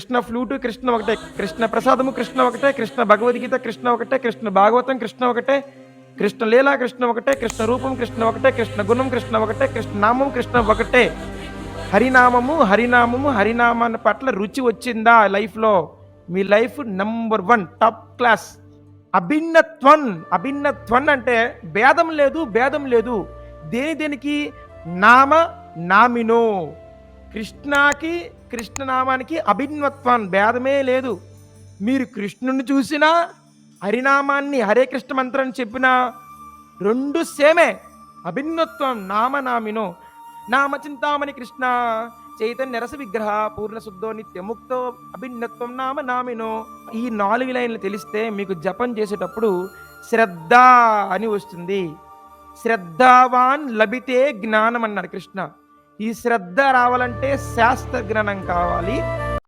Krishna flute Krishna ఒకటే, కృష్ణ ప్రసాదము కృష్ణ ఒకటే, కృష్ణ భగవద్గీత కృష్ణ ఒకటే, కృష్ణ భాగవతం కృష్ణ ఒకటే, కృష్ణ లీలా కృష్ణ ఒకటే, కృష్ణ రూపం కృష్ణ ఒకటే, కృష్ణ గుణం కృష్ణ ఒకటే, కృష్ణ నామం కృష్ణ ఒకటే. హరినామము హరినామము హరినామాన్ని పట్ల రుచి వచ్చిందా లైఫ్లో? మీ లైఫ్ నంబర్ 1 టాప్ క్లాస్. అభిన్నత్వం, అభిన్నత్వం అంటే భేదం లేదు, భేదం లేదు. దేనికి నామ నామినో. కృష్ణకి కృష్ణనామానికి అభిన్నత్వం, భేదమే లేదు. మీరు కృష్ణుని చూసినా, హరినామాన్ని హరే కృష్ణ మంత్రాన్ని చెప్పినా రెండు సేమే. అభిన్నత్వం నామనామినో. నామచింతామణి కృష్ణ చైతన్య రస విగ్రహ పూర్ణ శుద్ధో నిత్యముక్తో అభిన్నత్వం నామ నామినో. ఈ 4 లైన్లు తెలిస్తే మీకు జపం చేసేటప్పుడు శ్రద్ధ అని వస్తుంది. శ్రద్ధావాన్ లభితే జ్ఞానం అన్నాడు కృష్ణ. ఈ శ్రద్ధ రావాలంటే శాస్త్ర జ్ఞానం కావాలి.